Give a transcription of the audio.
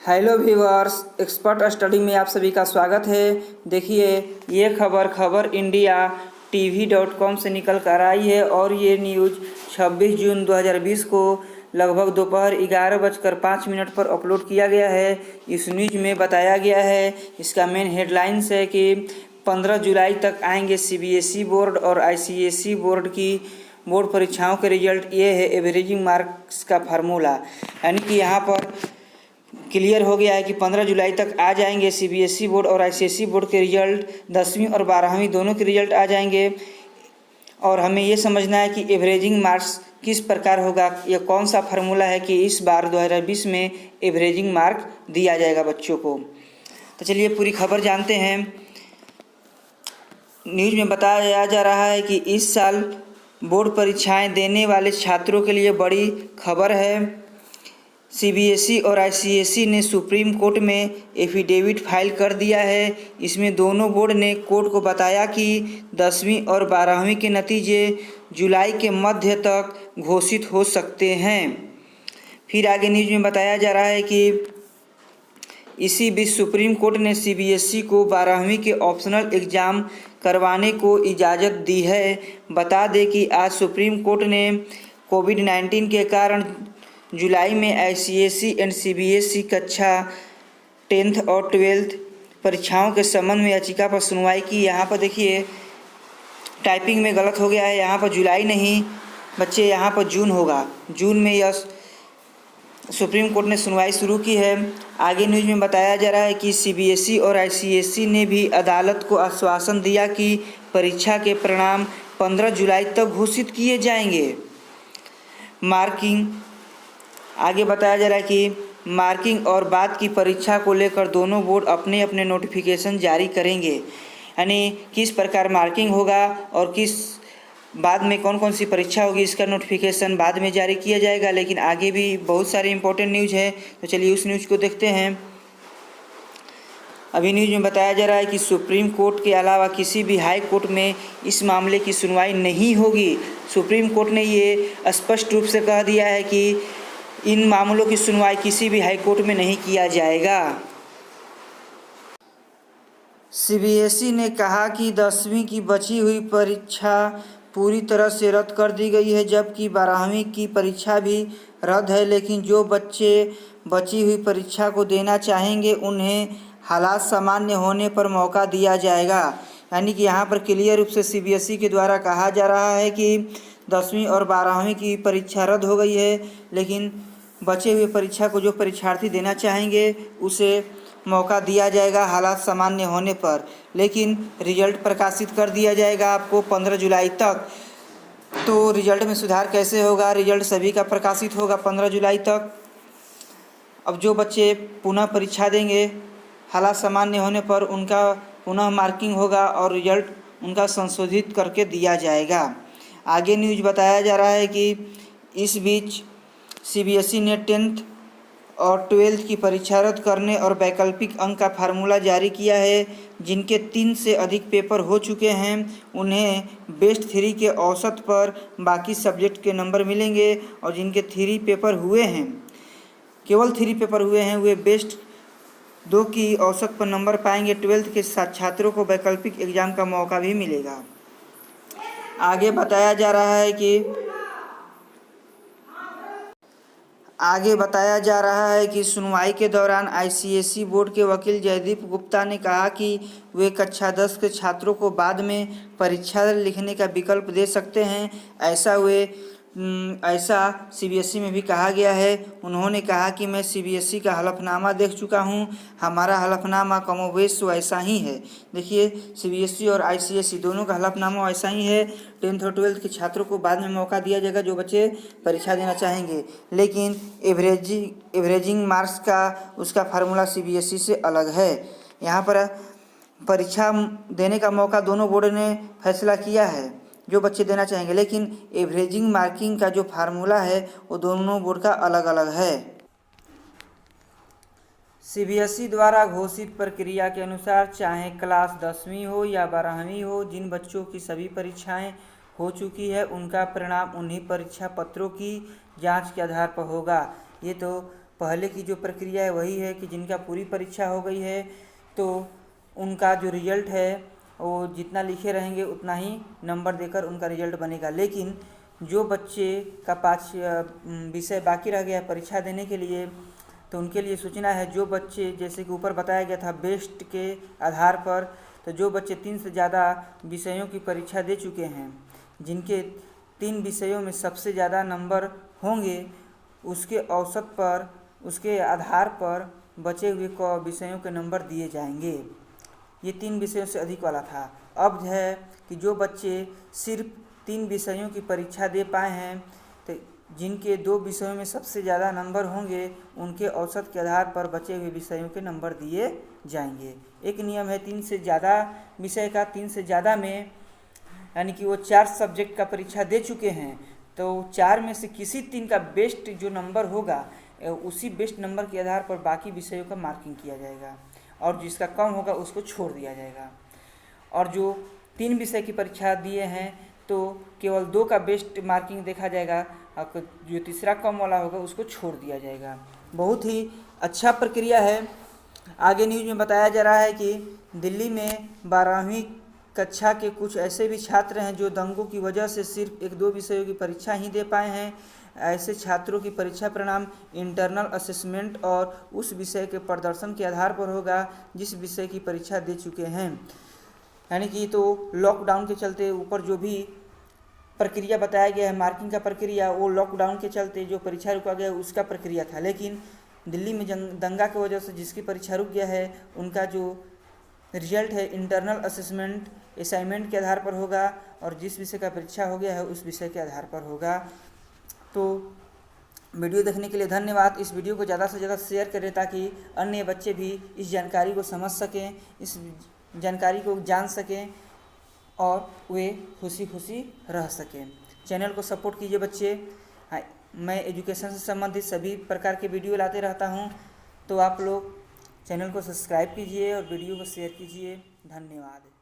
Hello viewers, expert study में आप सभी का स्वागत है। देखिए, ये खबर इंडिया TV.com से निकल कर आई है और ये न्यूज़ 26 जून 2020 को लगभग दोपहर 11:05 पर अपलोड किया गया है। इस न्यूज़ में बताया गया है, इसका मेन हेडलाइंस है कि 15 जुलाई तक आएंगे CBSE बोर्ड और ICSE बोर्ड की बोर्ड परीक्षाओं के रिजल्ट। ये है एवरेजिंग मार्क्स का फार्मूला, यानी कि यहाँ पर क्लियर हो गया है कि 15 जुलाई तक आ जाएंगे CBSE बोर्ड और ICSE बोर्ड के रिजल्ट। 10वीं और 12वीं दोनों के रिजल्ट आ जाएंगे और हमें ये समझना है कि एवरेजिंग मार्क्स किस प्रकार होगा, यह कौन सा फार्मूला है कि इस बार 2020 में एवरेजिंग मार्क दिया जाएगा बच्चों को। तो चलिए पूरी खबर जानते हैं। न्यूज़ में बताया जा रहा है कि इस साल बोर्ड परीक्षाएं देने वाले छात्रों के लिए बड़ी खबर है। CBSE और ICSE ने सुप्रीम कोर्ट में एफिडेविट फाइल कर दिया है। इसमें दोनों बोर्ड ने कोर्ट को बताया कि 10वीं और 12वीं के नतीजे जुलाई के मध्य तक घोषित हो सकते हैं। फिर आगे न्यूज़ में बताया जा रहा है कि इसी बीच सुप्रीम कोर्ट ने CBSE को 12वीं के ऑप्शनल एग्ज़ाम करवाने को इजाज़त दी है। बता दें कि आज सुप्रीम कोर्ट ने कोविड-19 के कारण जुलाई में ICSE एंड CBSE कक्षा 10th और 12th परीक्षाओं के संबंध में याचिका पर सुनवाई की। यहाँ पर देखिए टाइपिंग में गलत हो गया है, यहाँ पर जुलाई नहीं बच्चे, यहाँ पर जून होगा। जून में यह सुप्रीम कोर्ट ने सुनवाई शुरू की है। आगे न्यूज़ में बताया जा रहा है कि CBSE और ICSE ने भी अदालत को आश्वासन दिया कि परीक्षा के परिणाम 15 जुलाई तक घोषित किए जाएंगे। आगे बताया जा रहा है कि मार्किंग और बाद की परीक्षा को लेकर दोनों बोर्ड अपने अपने नोटिफिकेशन जारी करेंगे, यानी किस प्रकार मार्किंग होगा और किस बाद में कौन कौन सी परीक्षा होगी, इसका नोटिफिकेशन बाद में जारी किया जाएगा। लेकिन आगे भी बहुत सारी इंपॉर्टेंट न्यूज़ है, तो चलिए उस न्यूज़ को देखते हैं। अभी न्यूज़ में बताया जा रहा है कि सुप्रीम कोर्ट के अलावा किसी भी हाई कोर्ट में इस मामले की सुनवाई नहीं होगी। सुप्रीम कोर्ट ने ये स्पष्ट रूप से कह दिया है कि इन मामलों की सुनवाई किसी भी हाई कोर्ट में नहीं किया जाएगा। CBSE ने कहा कि 10वीं की बची हुई परीक्षा पूरी तरह से रद्द कर दी गई है, जबकि 12वीं की परीक्षा भी रद्द है। लेकिन जो बच्चे बची हुई परीक्षा को देना चाहेंगे उन्हें हालात सामान्य होने पर मौका दिया जाएगा। यानी कि यहाँ पर क्लियर रूप से CBSE के द्वारा कहा जा रहा है कि 10वीं और 12वीं की परीक्षा रद्द हो गई है, लेकिन बचे हुए परीक्षा को जो परीक्षार्थी देना चाहेंगे उसे मौका दिया जाएगा हालात सामान्य होने पर। लेकिन रिजल्ट प्रकाशित कर दिया जाएगा आपको 15 जुलाई तक। तो रिजल्ट में सुधार कैसे होगा? रिजल्ट सभी का प्रकाशित होगा 15 जुलाई तक। अब जो बच्चे पुनः परीक्षा देंगे हालात सामान्य होने पर उनका पुनः मार्किंग होगा और रिजल्ट उनका संशोधित करके दिया जाएगा। आगे न्यूज़ बताया जा रहा है कि इस बीच CBSE ने 10th और 12th की परीक्षा रद्द करने और वैकल्पिक अंक का फार्मूला जारी किया है। जिनके 3 से अधिक पेपर हो चुके हैं उन्हें बेस्ट 3 के औसत पर बाकी सब्जेक्ट के नंबर मिलेंगे, और जिनके 3 पेपर हुए हैं, केवल 3 पेपर हुए हैं, वे बेस्ट 2 की औसत पर नंबर पाएंगे। 12th के छात्रों को वैकल्पिक एग्ज़ाम का मौका भी मिलेगा। आगे बताया जा रहा है कि सुनवाई के दौरान ICSE बोर्ड के वकील जयदीप गुप्ता ने कहा कि वे कक्षा 10 के छात्रों को बाद में परीक्षा लिखने का विकल्प दे सकते हैं। ऐसा CBSE में भी कहा गया है। उन्होंने कहा कि मैं CBSE का हलफनामा देख चुका हूं, हमारा हलफनामा कमोबेश वैसा ही है। देखिए CBSE और ICSE दोनों का हलफनामा वैसा ही है। 10th और 12th के छात्रों को बाद में मौका दिया जाएगा जो बच्चे परीक्षा देना चाहेंगे, लेकिन एवरेजिंग मार्क्स का उसका फार्मूला CBSE से अलग है। यहाँ पर परीक्षा देने का मौका दोनों बोर्ड ने फैसला किया है जो बच्चे देना चाहेंगे, लेकिन एवरेजिंग मार्किंग का जो फार्मूला है वो दोनों बोर्ड का अलग अलग है। CBSE द्वारा घोषित प्रक्रिया के अनुसार चाहे क्लास 10वीं हो या 12वीं हो, जिन बच्चों की सभी परीक्षाएं हो चुकी है उनका परिणाम उन्हीं परीक्षा पत्रों की जांच के आधार पर होगा। ये तो पहले की जो प्रक्रिया है वही है कि जिनका पूरी परीक्षा हो गई है तो उनका जो रिजल्ट है वो जितना लिखे रहेंगे उतना ही नंबर देकर उनका रिजल्ट बनेगा। लेकिन जो बच्चे का 5 विषय बाकी रह गया परीक्षा देने के लिए तो उनके लिए सूचना है, जो बच्चे जैसे कि ऊपर बताया गया था बेस्ट के आधार पर, तो जो बच्चे 3 से ज़्यादा विषयों की परीक्षा दे चुके हैं, जिनके 3 विषयों में सबसे ज़्यादा नंबर होंगे उसके औसत पर, उसके आधार पर बचे हुए विषयों के नंबर दिए जाएंगे। ये 3 विषयों से अधिक वाला था। अब है कि जो बच्चे सिर्फ 3 विषयों की परीक्षा दे पाए हैं तो जिनके 2 विषयों में सबसे ज़्यादा नंबर होंगे उनके औसत के आधार पर बचे हुए विषयों के नंबर दिए जाएंगे। एक नियम है 3 से ज़्यादा विषय का, 3 से ज़्यादा में यानी कि वो 4 सब्जेक्ट का परीक्षा दे चुके हैं तो 4 में से किसी 3 का बेस्ट जो नंबर होगा उसी बेस्ट नंबर के आधार पर बाकी विषयों का मार्किंग किया जाएगा और जिसका कम होगा उसको छोड़ दिया जाएगा। और जो 3 विषय की परीक्षा दिए हैं तो केवल 2 का बेस्ट मार्किंग देखा जाएगा और जो तीसरा कम वाला होगा उसको छोड़ दिया जाएगा। बहुत ही अच्छा प्रक्रिया है। आगे न्यूज़ में बताया जा रहा है कि दिल्ली में 12वीं कक्षा के कुछ ऐसे भी छात्र हैं जो दंगों की वजह से सिर्फ 1-2 विषयों की परीक्षा ही दे पाए हैं। ऐसे छात्रों की परीक्षा परिणाम इंटरनल असेसमेंट और उस विषय के प्रदर्शन के आधार पर होगा जिस विषय की परीक्षा दे चुके हैं। यानी कि तो लॉकडाउन के चलते ऊपर जो भी प्रक्रिया बताया गया है मार्किंग का प्रक्रिया, वो लॉकडाउन के चलते जो परीक्षा रुका गया उसका प्रक्रिया था। लेकिन दिल्ली में दंगा की वजह से जिसकी परीक्षा रुक गया है उनका जो रिजल्ट है इंटरनल असेसमेंट असाइनमेंट के आधार पर होगा और जिस विषय का परीक्षा हो गया है उस विषय के आधार पर होगा। तो वीडियो देखने के लिए धन्यवाद। इस वीडियो को ज़्यादा से ज़्यादा शेयर करें ताकि अन्य बच्चे भी इस जानकारी को समझ सकें, इस जानकारी को जान सकें और वे खुशी खुशी रह सकें। चैनल को सपोर्ट कीजिए बच्चे। मैं एजुकेशन से संबंधित सभी प्रकार के वीडियो लाते रहता हूं, तो आप लोग चैनल को सब्सक्राइब कीजिए और वीडियो को शेयर कीजिए। धन्यवाद।